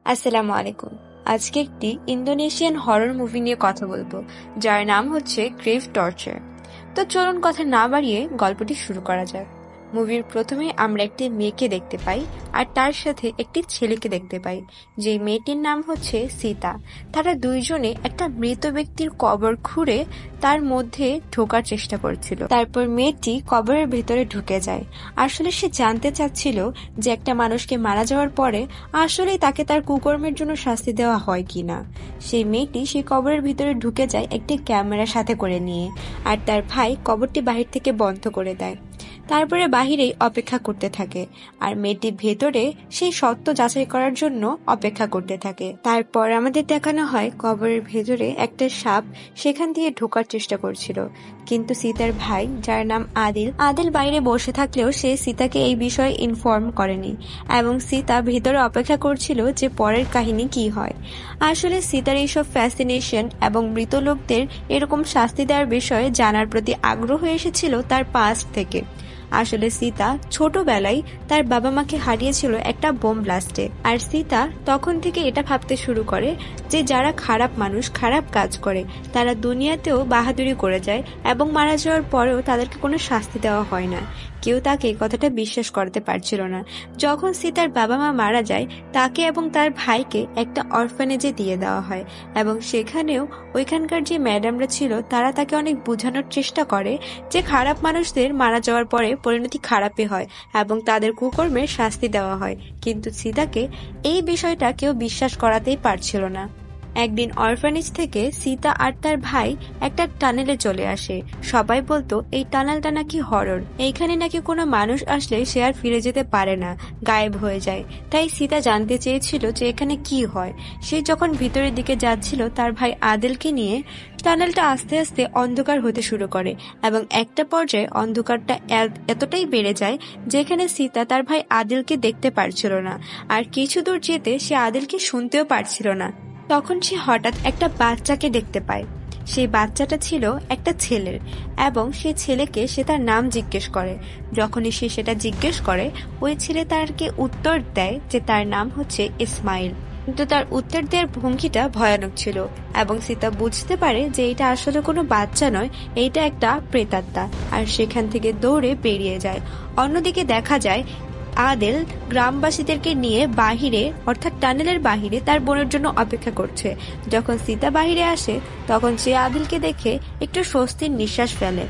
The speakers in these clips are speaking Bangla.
আসসালামু আলাইকুম। আজকে একটি ইন্দোনেশিয়ান হরর মুভি নিয়ে কথা বলবো, যার নাম হচ্ছে গ্রেভ টর্চার। তো চলুন কথা না বাড়িয়ে গল্পটি শুরু করা যাক। মুভির প্রথমে আমরা একটি মেয়েকে দেখতে পাই আর তার সাথে একটি ছেলেকে দেখতে পাই, যে মেয়েটির নাম হচ্ছে সীতা। তারা দুইজনে একটা মৃত ব্যক্তির কবর খুঁড়ে তার মধ্যে ঢোকার চেষ্টা করছিল। তারপর মেয়েটি কবরের ভেতরে ঢুকে যায়। আসলে সে জানতে চাচ্ছিল যে একটা মানুষকে মারা যাওয়ার পরে আসলে তাকে তার কুকর্মের জন্য শাস্তি দেওয়া হয় কিনা। সেই মেয়েটি সেই কবরের ভিতরে ঢুকে যায় একটি ক্যামেরা সাথে করে নিয়ে, আর তার ভাই কবরটি বাহির থেকে বন্ধ করে দেয়। তারপরে বাহিরেই অপেক্ষা করতে থাকে, আর মেয়েটি ভেতরে সেই সত্য যাচাই করার জন্য অপেক্ষা করতে থাকে। তারপর আমাদের দেখানো হয় কবরের ভেতরে একটা সাপ সেখান দিয়ে ঢোকার চেষ্টা করছিল, কিন্তু সীতার ভাই, যার নাম আদিল বাইরে বসে থাকলেও সে সীতাকে এই বিষয়ে ইনফর্ম করেনি, এবং সীতা ভেতরে অপেক্ষা করছিল যে পরের কাহিনী কি হয়। আসলে সীতার এইসব ফ্যাসিনেশন এবং মৃত লোকদের এরকম শাস্তি দেওয়ার বিষয়ে জানার প্রতি আগ্রহ এসেছিল তার পাস্ট থেকে। আসলে সীতা ছোটবেলায় তার বাবা মাকে হারিয়েছিল একটা বোম ব্লাস্টে, আর সীতা তখন থেকে এটা ভাবতে শুরু করে যে যারা খারাপ মানুষ, খারাপ কাজ করে, তারা দুনিয়াতেও বাহাদুরি করে যায় এবং মারা যাওয়ার পরেও তাদেরকে কোনো শাস্তি দেওয়া হয় না। কেউ তাকে কথাটা বিশ্বাস করতে পারছিল না। যখন সীতার বাবা মা মারা যায়, তাকে এবং তার ভাইকে একটা অরফানেজে দিয়ে দেওয়া হয়, এবং সেখানেও ওইখানকার যে ম্যাডামরা ছিল তারা তাকে অনেক বোঝানোর চেষ্টা করে যে খারাপ মানুষদের মারা যাওয়ার পরে পরিণতি খারাপই হয় এবং তাদের কুকর্মের শাস্তি দেওয়া হয়, কিন্তু সীতাকে এই বিষয়টা কেউ বিশ্বাস করাতেই পারছিল না। একদিন অরফানেজ থেকে সীতা আর তার ভাই একটা টানেলে চলে আসে। সবাই বলতো এই টানেলটা নাকি হরর, এইখানে নাকি কোনো মানুষ আসলে সে আর ফিরে যেতে পারে না, গায়েব হয়ে যায়। তাই সীতা জানতে চেয়েছিল যে এখানে কি হয়। সে যখন ভিতরের দিকে যাচ্ছিল তার ভাই আদিলকে নিয়ে, টানেলটা আস্তে আস্তে অন্ধকার হতে শুরু করে, এবং একটা পর্যায়ে অন্ধকারটা এতটাই বেড়ে যায় যেখানে সীতা তার ভাই আদিলকে দেখতে পারছিল না, আর কিছু দূর যেতে সে আদিলকে শুনতেও পারছিল না। তখন সে হঠাৎ একটা বাচ্চাকে দেখতে পায়। সেই বাচ্চাটা ছিল একটা ছেলের, এবং সেই ছেলেকে সে তার নাম জিজ্ঞেস করে। যখনই সে সেটা জিজ্ঞেস করে, ওই ছেলে তারকে উত্তর দেয় যে তার নাম হচ্ছে ইসমাইল। কিন্তু তার উত্তর দেওয়ার ভঙ্গিটা ভয়ানক ছিল, এবং সীতা বুঝতে পারে যে এটা আসলে কোনো বাচ্চা নয়, এইটা একটা প্রেতাত্মা, আর সেখান থেকে দৌড়ে বেরিয়ে যায়। অন্যদিকে দেখা যায় আদিল গ্রামবাসীদেরকে নিয়ে বাহিরে, অর্থাৎ টানেলের বাহিরে তার বোনের জন্য অপেক্ষা করছে। যখন সীতা বাহিরে আসে, তখন সে আদিলকে দেখে একটু স্বস্তির নিঃশ্বাস ফেলে,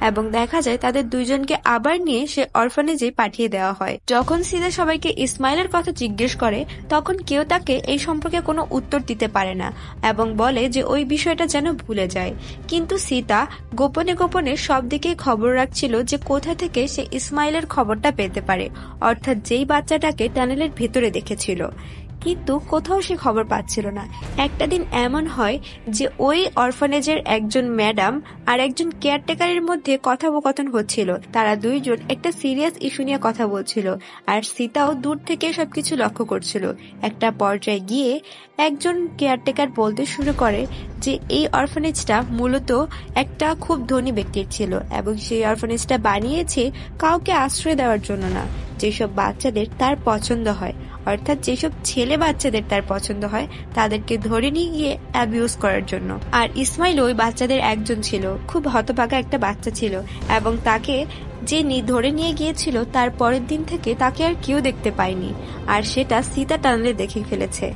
এবং দেখা যায় তাদের দুইজনকে আবার নিয়ে সে অরফানেজে পাঠিয়ে দেওয়া হয়। যখন সীতা সবাইকে ইসমাইলের কথা জিজ্ঞেস করে, তখন কেউ তাকে এই সম্পর্কে কোনো উত্তর দিতে পারে না, এবং বলে যে ওই বিষয়টা যেন ভুলে যায়। কিন্তু সীতা গোপনে গোপনে সব দিকে খবর রাখছিল যে কোথা থেকে সে ইসমাইলের খবরটা পেতে পারে, অর্থাৎ যেই বাচ্চাটাকে টানেলের ভেতরে দেখেছিল। কিন্তু কোথাও সে খবর পাচ্ছিল না। একটা দিন এমন হয় যে ওই অরফানেজের একজন ম্যাডাম আর একজন কেয়ারটেকারের মধ্যে কথোপকথন হচ্ছিল। তারা দুইজন একটা সিরিয়াস ইস্যু নিয়ে কথা বলছিল, আর সীতাও দূর থেকে সবকিছু লক্ষ্য করছিল। একটা পর্যায়ে গিয়ে একজন কেয়ারটেকার বলতে শুরু করে যে এই অরফানেজটা মূলত একটা খুব ধনী ব্যক্তির ছিল, এবং সেই অরফানেজটা বানিয়েছে কাউকে আশ্রয় দেওয়ার জন্য না, যেসব বাচ্চাদের তার পছন্দ হয়, অর্থাৎ যেসব ছেলে বাচ্চাদের তার পছন্দ হয় তাদেরকে ধরে নিয়ে গিয়ে অ্যাবিউজ করার জন্য। আর ইসমাইল ওই বাচ্চাদের একজন ছিল, খুব হতভাগা একটা বাচ্চা ছিল, এবং তাকে যে ধরে নিয়ে গিয়েছিল তার পরের দিন থেকে তাকে আর কেউ দেখতে পায়নি, আর সেটা সীতা টানেলে দেখে ফেলেছে।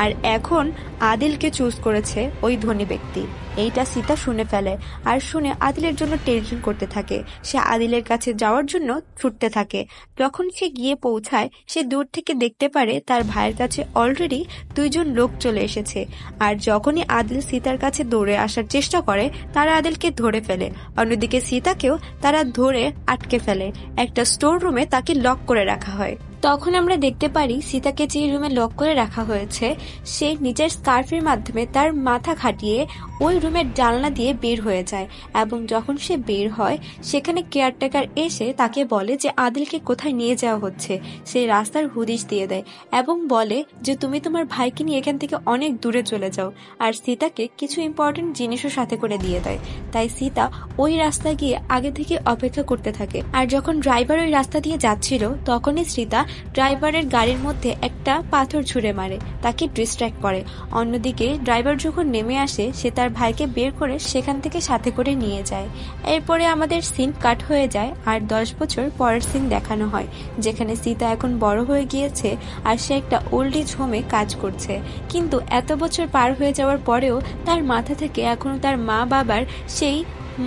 আর এখন আদিলকে চুজ করেছে ওই ধনী ব্যক্তি। এইটা সীতা শুনে ফেলে, আর শুনে আদিলের জন্য টেনশন করতে থাকে। সে আদিলের কাছে যাওয়ার জন্য ছুটতে থাকে। যখন সে গিয়ে পৌঁছায়, সে দূর থেকে দেখতে পারে তার ভাইয়ের কাছে অলরেডি দুইজন লোক চলে এসেছে। আর যখনই আদিল সীতার কাছে দৌড়ে আসার চেষ্টা করে, তারা আদিলকে ধরে ফেলে। অন্যদিকে সীতাকেও তারা ধরে আটকে ফেলে। একটা স্টোর রুমে তাকে লক করে রাখা হয়। তখন আমরা দেখতে পারি সীতাকে যে রুমে লক করে রাখা হয়েছে, সে নিজের স্কার্ফের মাধ্যমে তার মাথা খাটিয়ে ওই রুমের জানলা দিয়ে বের হয়ে যায়, এবং যখন সে বের হয়, সেখানে কেয়ারটেকার এসে তাকে বলে যে আদিলকে কোথায় নিয়ে যাওয়া হচ্ছে। সে রাস্তার হুদিশ দিয়ে দেয় এবং বলে যে তুমি তোমার ভাইকে নিয়ে এখান থেকে অনেক দূরে চলে যাও, আর সীতাকে কিছু ইম্পর্টেন্ট জিনিসও সাথে করে দিয়ে দেয়। তাই সীতা ওই রাস্তা গিয়ে আগে থেকে অপেক্ষা করতে থাকে। আর যখন ড্রাইভার ওই রাস্তা দিয়ে যাচ্ছিল, তখনই সীতা ড্রাইভারের গাড়ির মধ্যে একটা পাথর ছুঁড়ে মারে, তাকে ডিস্ট্র্যাক্ট করে। অন্যদিকে ড্রাইভার যখন নেমে আসে সে তার ভাইকে বের করে সেখান থেকে সাথে করে নিয়ে যায়। এরপরে আমাদের সিন কাট হয়ে যায় আর 10 বছর পরের সিন দেখানো হয়, যেখানে সীতা এখন বড় হয়ে গিয়েছে আর সে একটা ওল্ড এজ হোমে কাজ করছে। কিন্তু এত বছর পার হয়ে যাওয়ার পরেও তার মাথা থেকে এখনো তার মা বাবার সেই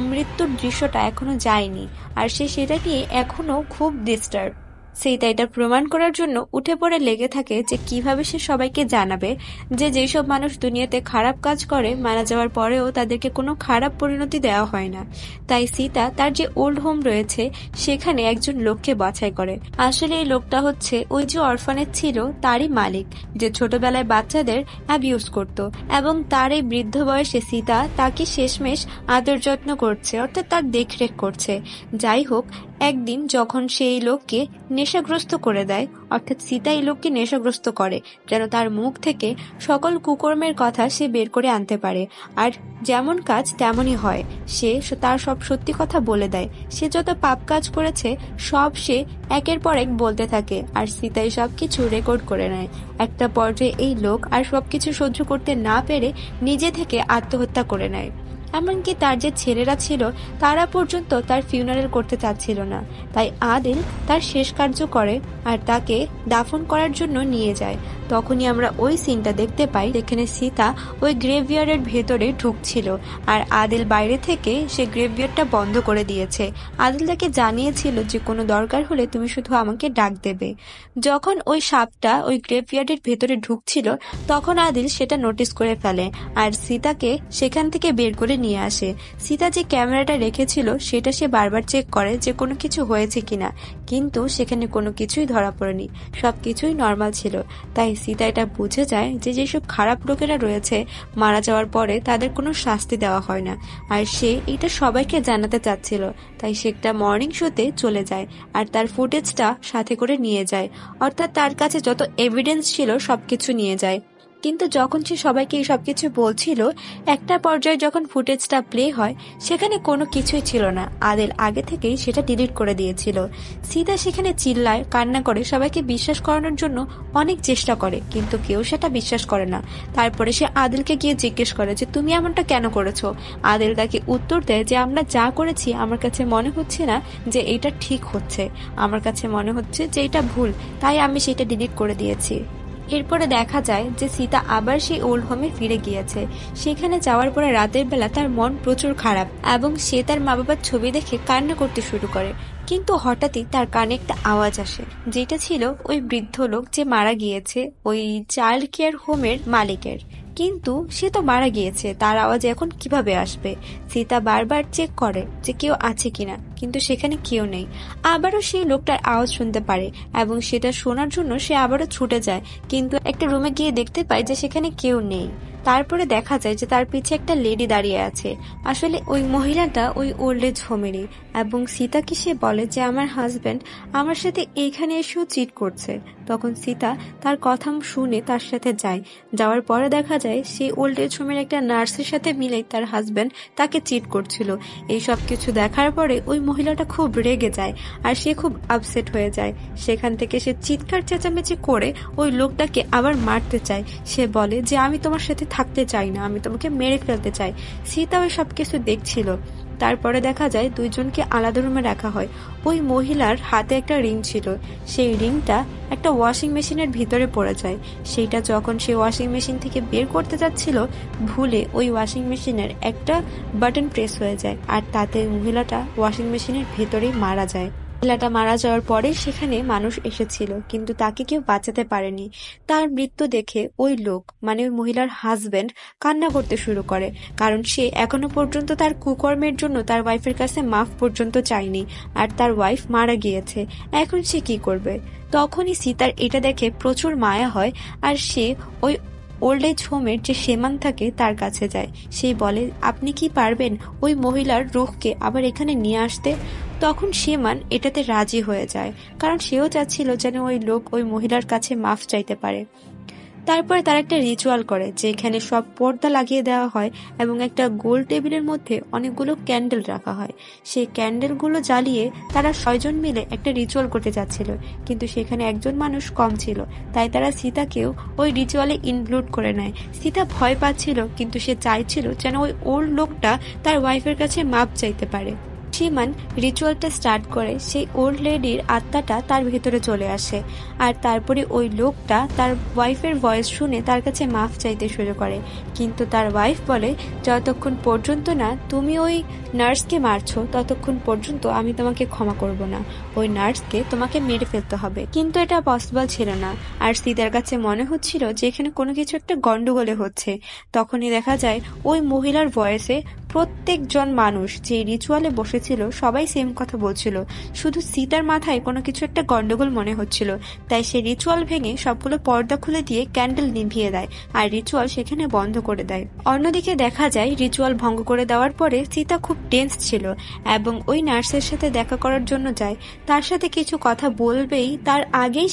মৃত্যুর দৃশ্যটা এখনো যায়নি, আর সে সেটা নিয়ে এখনো খুব ডিস্টার্ব। সীতা এটা প্রমাণ করার জন্য উঠে পড়ে লেগে থাকে যে কিভাবে সে সবাইকে জানাবে যে যেসব মানুষ দুনিয়াতে খারাপ কাজ করে মারা যাওয়ার পরেও তাদেরকে কোনো খারাপ পরিণতি দেওয়া হয় না। তাই সীতা তার যে ওল্ড হোম রয়েছে সেখানে একজন লোককে বাছাই করে। আসলে এই লোকটা হচ্ছে ওই যে অরফানেজ ছিল তারই মালিক, যে ছোটবেলায় বাচ্চাদের অ্যাবিউজ করত, এবং তার এই বৃদ্ধ বয়সে সীতা তাকে শেষমেশ আদর যত্ন করছে, অর্থাৎ তার দেখরেখ করছে। যাই হোক, একদিন যখন সে এই লোককে নেশাগ্রস্ত করে দেয়, অর্থাৎ সীতা এই লোককে নেশাগ্রস্ত করে যেন তার মুখ থেকে সকল কুকর্মের কথা সে বের করে আনতে পারে, আর যেমন কাজ তেমনই হয়। সে তার সব সত্যি কথা বলে দেয়, সে যত পাপ কাজ করেছে সব সে একের পর এক বলতে থাকে, আর সীতাই সবকিছু রেকর্ড করে নেয়। একটা পর্যায়ে এই লোক আর সবকিছু সহ্য করতে না পেরে নিজে থেকে আত্মহত্যা করে নেয়। এমনকি তার যে ছেলেরা ছিল তারা পর্যন্ত তার ফিউনারেল করতে চাচ্ছিল না। তাই আদিল তার শেষ কার্য করে আর তাকে দাফন করার জন্য নিয়ে যায়। তখনই আমরা ওই সিনটা দেখতে পাই যেখানে সীতা ওই গ্রেভইয়ার্ডের ভেতরে ঢুকছিল, আর আদিল বাইরে থেকে সে গ্রেভইয়ার্ডটা বন্ধ করে দিয়েছে। আদিল তাকে জানিয়েছিল যে কোনো দরকার হলে তুমি শুধু আমাকে ডাক দেবে। যখন ওই সাপটা ওই গ্রেভইয়ার্ডের ভেতরে ঢুকছিল তখন আদিল সেটা নোটিস করে ফেলে আর সীতাকে সেখান থেকে বের করে নিয়ে আসে। সীতা যে ক্যামেরাটা রেখেছিল সেটা সে বারবার চেক করে যে কোনো কিছু হয়েছে কিনা, কিন্তু সেখানে কোনো কিছুই ধরা পড়েনি, সবকিছুই নর্মাল ছিল। তাই সীতা এটা বুঝে যায় যে যেসব খারাপ লোকেরা রয়েছে মারা যাওয়ার পরে তাদের কোনো শাস্তি দেওয়া হয় না, আর সে এটা সবাইকে জানাতে চাচ্ছিল। তাই সে একটা মর্নিং শোতে চলে যায় আর তার ফুটেজটা সাথে করে নিয়ে যায়, অর্থাৎ তার কাছে যত এভিডেন্স ছিল সবকিছু নিয়ে যায়। কিন্তু যখন সে সবাইকে এই সবকিছু বলছিল, একটা পর্যায়ে যখন ফুটেজটা প্লে হয় সেখানে কোনো কিছুই ছিল না। আদিল আগে থেকেই সেটা ডিলিট করে দিয়েছিল। সীতা সেখানে চিল্লায়, কান্না করে, সবাইকে বিশ্বাস করানোর জন্য অনেক চেষ্টা করে, কিন্তু কেউ সেটা বিশ্বাস করে না। তারপরে সে আদিলকে গিয়ে জিজ্ঞেস করে যে তুমি এমনটা কেন করেছো। আদিল তাকে উত্তর দেয় যে আমরা যা করেছি আমার কাছে মনে হচ্ছে না যে এটা ঠিক হচ্ছে, আমার কাছে মনে হচ্ছে যে এটা ভুল, তাই আমি সেটা ডিলিট করে দিয়েছি। এরপরে দেখা যায় যে সীতা আবার সেই ওল্ড হোমে ফিরে গিয়েছে। সেখানে যাওয়ার পরে রাতের বেলা তার মন প্রচুর খারাপ এবং সে তার মা বাবার ছবি দেখে কান্না করতে শুরু করে। কিন্তু হঠাৎই তার কানে একটা আওয়াজ আসে, যেটা ছিল ওই বৃদ্ধ লোক যে মারা গিয়েছে ওই চাইল্ড কেয়ার হোমের মালিকের। কিন্তু সে তো মারা গিয়েছে, তার আওয়াজ এখন কিভাবে আসবে? সীতা বারবার চেক করে যে কেউ আছে কিনা, কিন্তু সেখানে কেউ নেই। আবারও সেই লোকটার আওয়াজ শুনতে পারে এবং সেটা শোনার জন্য সে আবারও ছুটে যায়, কিন্তু একটা রুমে গিয়ে দেখতে পায় যে সেখানে কেউ নেই। তারপরে দেখা যায় যে তার পিছে একটা লেডি দাঁড়িয়ে আছে। আসলে ওই মহিলাটা ওই ওল্ড এজ হোমেরই, এবং সীতাকে সে বলে যে আমার হাজবেন্ড আমার সাথে এইখানে এসেও চিট করছে। তখন সীতা তার কথা শুনে তার সাথে যায়। যাওয়ার পরে দেখা যায় সেই ওল্ড এজ হোমের একটা নার্সের সাথে মিলে তার হাজবেন্ড তাকে চিট করছিল। এই সব কিছু দেখার পরে ওই মহিলাটা খুব রেগে যায় আর সে খুব আপসেট হয়ে যায়। সেখান থেকে সে চিৎকার চেঁচামেচি করে ওই লোকটাকে আবার মারতে চায়। সে বলে যে আমি তোমার সাথে থাকতে চাই না, আমি তোমাকে মেরে ফেলতে চাই। সীতা ওই সব কিছু দেখছিল। তারপরে দেখা যায় দুইজনকে আলাদা রুমে রাখা হয়। ওই মহিলার হাতে একটা রিং ছিল, সেই রিংটা একটা ওয়াশিং মেশিনের ভিতরে পড়ে যায়। সেইটা যখন সে ওয়াশিং মেশিন থেকে বের করতে যাচ্ছিল, ভুলে ওই ওয়াশিং মেশিনের একটা বাটন প্রেস হয়ে যায় আর তাতে মহিলাটা ওয়াশিং মেশিনের ভেতরেই মারা যায়। মহিলাটা মারা যাওয়ার পরে সেখানে মানুষ এসেছিল, কিন্তু তাকে কেউ বাঁচাতে পারেনি। তার মৃত্যু দেখে ওই লোক মানে ওই মহিলার হাজবেন্ড কান্না করতে শুরু করে, কারণ সে এখনো পর্যন্ত তার কুকর্মের জন্য তার ওয়াইফের কাছে মাফ পর্যন্ত চায়নি, আর তার ওয়াইফ মারা গিয়েছে। এখন সে কি করবে? তখনই সীতার এটা দেখে প্রচুর মায়া হয় আর সে ওই ওল্ড এজ হোমের যে সেমান থাকে তার কাছে যায়। সে বলে আপনি কি পারবেন ওই মহিলার রুহকে আবার এখানে নিয়ে আসতে? তখন সেমান এটাতে রাজি হয়ে যায়, কারণ সেও চাচ্ছিল যেন ওই লোক ওই মহিলার কাছে মাফ চাইতে পারে। তারপরে তারা একটা রিচুয়াল করে যেখানে সব পর্দা লাগিয়ে দেওয়া হয় এবং একটা গোল টেবিলের মধ্যে অনেকগুলো ক্যান্ডেল রাখা হয়। সেই ক্যান্ডেলগুলো জ্বালিয়ে তারা 6 জন মিলে একটা রিচুয়াল করতে যাচ্ছিল, কিন্তু সেখানে একজন মানুষ কম ছিল, তাই তারা সীতাকেও ওই রিচুয়ালে ইনক্লুড করে নেয়। সীতা ভয় পাচ্ছিল, কিন্তু সে চাইছিল যেন ওই ওল্ড লোকটা তার ওয়াইফের কাছে মাপ চাইতে পারে। সীমান রিচুয়ালটা স্টার্ট করে, সেই ওল্ড লেডির আত্মাটা তার ভেতরে চলে আসে, আর তারপরে ওই লোকটা তার ওয়াইফের ভয়েস শুনে তার কাছে মাফ চাইতে শুরু করে। কিন্তু তার ওয়াইফ বলে, যতক্ষণ পর্যন্ত না তুমি ওই নার্সকে মারছো ততক্ষণ পর্যন্ত আমি তোমাকে ক্ষমা করব না, ওই নার্সকে তোমাকে মেরে ফেলতে হবে। কিন্তু এটা পসিবল ছিল না, আর সীতার কাছে মনে হচ্ছিল যে এখানে কোনো কিছু একটা গন্ডগোলে হচ্ছে। তখনই দেখা যায় ওই মহিলার ভয়েসে প্রত্যেকজন মানুষ যে রিচুয়ালে বসেছিল সবাই সেম কথা বলছিল, শুধু সীতার মাথায় কোনো কিছু একটা গন্ডগোল মনে হচ্ছিল। তাই সে রিচুয়াল ভেঙে সবগুলো পর্দা খুলে দিয়ে ক্যান্ডেল নিভিয়ে দেয়, আর রিচুয়াল সেখানে বন্ধ করে দেয়। অন্যদিকে দেখা যায় রিচুয়াল ভঙ্গ করে দেওয়ার পরে সীতা খুব টেন্স ছিল এবং ওই নার্সের সাথে দেখা করার জন্য যায়। তার সাথে কিছু কথা বলবেই তার আগেই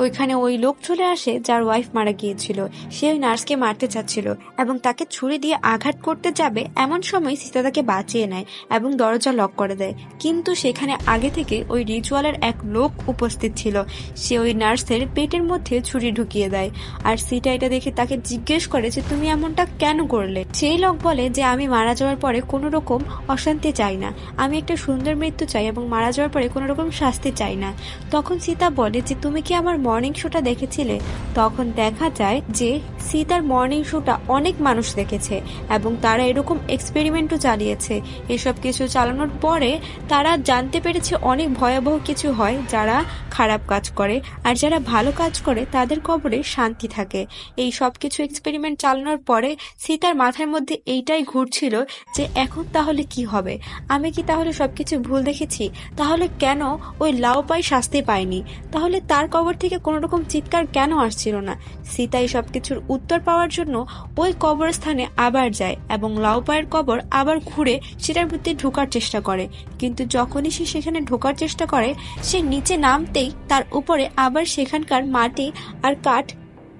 ওইখানে ওই লোক চলে আসে যার ওয়াইফ মারা গিয়েছিল। সে ওই নার্সকে মারতে চাচ্ছিল এবং তাকে ছুরি দিয়ে আঘাত করতে যাবে, এমন সময় সীতা তাকে বাঁচিয়ে নেয় এবং দরজা লক করে দেয়। কিন্তু সেখানে আগে থেকে ওই রিচুয়ালের এক লোক উপস্থিত ছিল, সে ওই নার্সের পেটের মধ্যে ছুরি ঢুকিয়ে দেয়। আর সীতা এটা দেখে তাকে জিজ্ঞেস করে যে তুমি এমনটা কেন করলে। সেই লোক বলে যে আমি মারা যাওয়ার পরে কোনো রকম অশান্তি চাই না, আমি একটা সুন্দর মৃত্যু চাই এবং মারা যাওয়ার পরে কোনো রকম শাস্তি চাই না। তখন সীতা বলে যে তুমি কি আমার মর্নিং শোটা দেখেছিলে? তখন দেখা যায় যে সীতার মর্নিং শোটা অনেক মানুষ দেখেছে এবং তারা এরকম এক্সপেরিমেন্টও চালিয়েছে। এসব কিছু চালানোর পরে তারা জানতে পেরেছে অনেক ভয়াবহ কিছু হয় যারা খারাপ কাজ করে, আর যারা ভালো কাজ করে তাদের কবরে শান্তি থাকে। এই সব কিছু এক্সপেরিমেন্ট চালানোর পরে সীতার মাথার মধ্যে এইটাই ঘুরছিল যে এখন তাহলে কি হবে, আমি কি তাহলে সবকিছু ভুল দেখেছি? তাহলে কেন ওই লাউপাই শাস্তি পায়নি? তাহলে তার কবর থেকে কোনো রকম চিৎকার কেন আসছিল না? সীতা এই সবকিছুর উত্তর পাওয়ার জন্য ওই কবরস্থানে আবার যায় এবং লাউপায়ের কবর আবার ঘুরে সেটার মধ্যে ঢোকার চেষ্টা করে। কিন্তু যখনই সে সেখানে ঢোকার চেষ্টা করে, সে নিচে নামতেই তার উপরে আবার সেখানকার মাটি আর কাঠ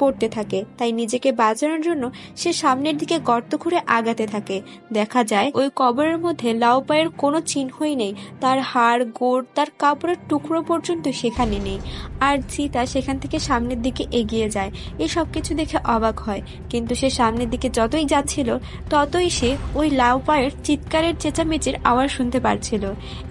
পড়তে থাকে। তাই নিজেকে বাঁচানোর জন্য সে সামনের দিকে গর্ত খুঁড়ে আগাতে থাকে। দেখা যায় ওই কবরের মধ্যে লাউপায়ের কোনো চিহ্নই নেই, তার হাড় গোড় তার কাপড়ের টুকরো পর্যন্ত সেখানে নেই। আর সীতা সেখান থেকে সামনের দিকে এগিয়ে যায়, এই সব কিছু দেখে অবাক হয়। কিন্তু সে সামনের দিকে যতই যাচ্ছিল ততই সে ওই লাউপায়ের চিৎকারের চেঁচামেচির আওয়াজ শুনতে পারছিল।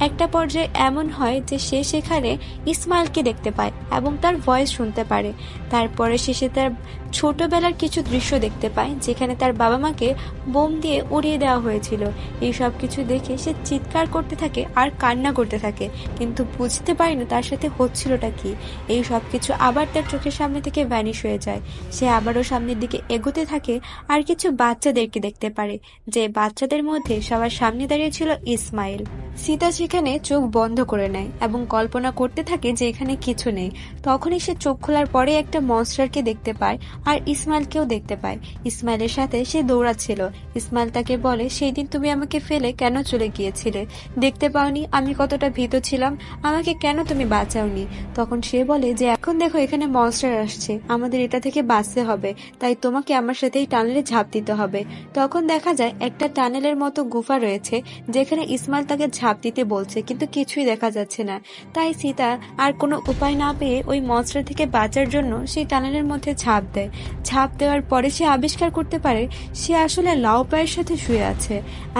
একটা পর্যায়ে এমন হয় যে সে সেখানে ইসমাইলকে দেখতে পায় এবং তার ভয়েস শুনতে পারে। তারপরে সে তার ছোটবেলার কিছু দৃশ্য দেখতে পায় যেখানে তার বাবা মাকে বোম দিয়ে উড়িয়ে দেওয়া হয়েছিল। এই সব কিছু দেখে সে চিৎকার করতে থাকে আর কান্না করতে থাকে, কিন্তু বুঝতে পারে না তার সাথে হচ্ছিলটা কি। এই সব কিছু আবার তার চোখের সামনে থেকে ভ্যানিশ হয়ে যায়। সে আবারও সামনের দিকে এগোতে থাকে আর কিছু বাচ্চাদেরকে দেখতে পারে, যে বাচ্চাদের মধ্যে সবার সামনে দাঁড়িয়ে ছিল ইসমাইল। সীতা সেখানে চোখ বন্ধ করে নেয় এবং কল্পনা করতে থাকে যে এখানে কিছু নেই। তখনই সে চোখ খোলার পরে একটা মনস্টারকে দেখতে পায় আর ইসমাইলকেও দেখতে পায়। ইসমাইলের সাথে সে দৌড়াচ্ছিল। ইসমাইল তাকে বলে, সেই দিন তুমি আমাকে ফেলে কেন চলে গিয়েছিলে? দেখতে পাওনি আমি কতটা ভীত ছিলাম? আমাকে কেন তুমি বাঁচাওনি? তখন সে বলে যে এখন দেখো এখানে মনস্টার আসছে, আমাদের এটা থেকে বাঁচতে হবে, তাই তোমাকে আমার সাথে এই টানেলে ঝাঁপ দিতে হবে। তখন দেখা যায় একটা টানেলের মতো গুফা রয়েছে যেখানে ইসমাইল তাকে ঝাঁপ দিতে বলছে, কিন্তু কিছুই দেখা যাচ্ছে না। তাই সীতা আর কোনো উপায় না পেয়ে ওই মনস্টার থেকে বাঁচার জন্য সেই টানেলের মধ্যে ঝাঁপ দেয়। ঝাঁপ দেওয়ার পরে সে আবিষ্কার করতে পারে সে আসলে লাউপায়ের সাথে শুয়ে আছে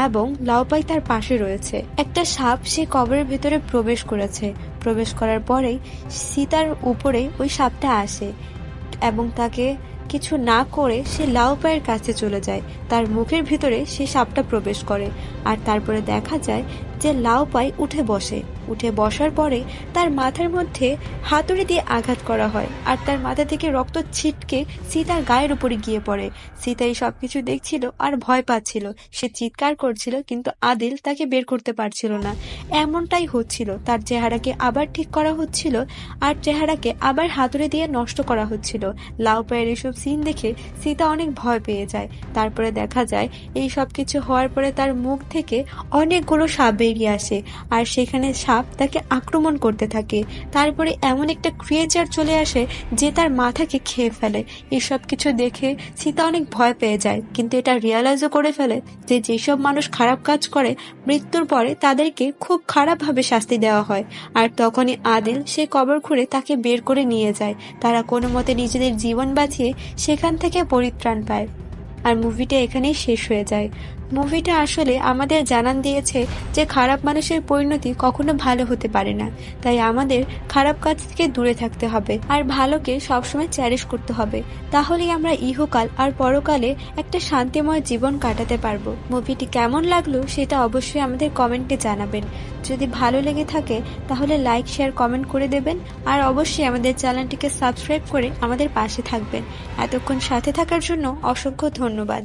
এবং লাউপাই তার পাশে রয়েছে। একটা সাপ সে কবরের ভেতরে প্রবেশ করেছে। প্রবেশ করার পরেই সীতার উপরে ওই সাপটা আসে এবং তাকে কিছু না করে সে লাউপায়ের কাছে চলে যায়। তার মুখের ভিতরে সে সাপটা প্রবেশ করে আর তারপরে দেখা যায় যে লাউপাই উঠে বসে। উঠে বসার পরে তার মাথার মধ্যে হাতুড়ি দিয়ে আঘাত করা হয় আর তার মাথা থেকে রক্ত ছিটকে সীতার গায়ের উপরে গিয়ে পড়ে। সীতা এই সবকিছু দেখছিল আর ভয় পাচ্ছিল, সে চিৎকার করছিল, কিন্তু আদিল তাকে বের করতে পারছিল না। এমনটাই হচ্ছিল, তার চেহারাকে আবার ঠিক করা হচ্ছিল আর চেহারাকে আবার হাতুড়ি দিয়ে নষ্ট করা হচ্ছিল। লাউপায়ের এসব সিন দেখে সীতা অনেক ভয় পেয়ে যায়। তারপরে দেখা যায় এই সব কিছু হওয়ার পরে তার মুখ থেকে অনেকগুলো সাপ বেরিয়ে আসে আর সেখানে সাপ তাকে আক্রমণ করতে থাকে। তারপরে এমন একটা ক্রিয়েচার চলে আসে যে তার মাথাকে খেয়ে ফেলে। এসব কিছু দেখে সীতা অনেক ভয় পেয়ে যায়, কিন্তু এটা রিয়ালাইজও করে ফেলে যে যেসব মানুষ খারাপ কাজ করে মৃত্যুর পরে তাদেরকে খুব খারাপভাবে শাস্তি দেওয়া হয়। আর তখনই আদিল সে কবর খুঁড়ে তাকে বের করে নিয়ে যায়। তারা কোনো মতে নিজেদের জীবন বাঁচিয়ে সেখান থেকে পরিত্রাণ পায়। আর মুভিটা এখানেই শেষ হয়ে যায়। মুভিটা আসলে আমাদের জানান দিয়েছে যে খারাপ মানুষের পরিণতি কখনো ভালো হতে পারে না। তাই আমাদের খারাপ কাজ থেকে দূরে থাকতে হবে আর ভালোকে সবসময় চ্যারিশ করতে হবে। তাহলেই আমরা ইহকাল আর পরকালে একটা শান্তিময় জীবন কাটাতে পারবো। মুভিটি কেমন লাগলো সেটা অবশ্যই আমাদের কমেন্টে জানাবেন। যদি ভালো লেগে থাকে তাহলে লাইক, শেয়ার, কমেন্ট করে দেবেন। আর অবশ্যই আমাদের চ্যানেলটিকে সাবস্ক্রাইব করে আমাদের পাশে থাকবেন। এতক্ষণ সাথে থাকার জন্য অসংখ্য ধন্যবাদ।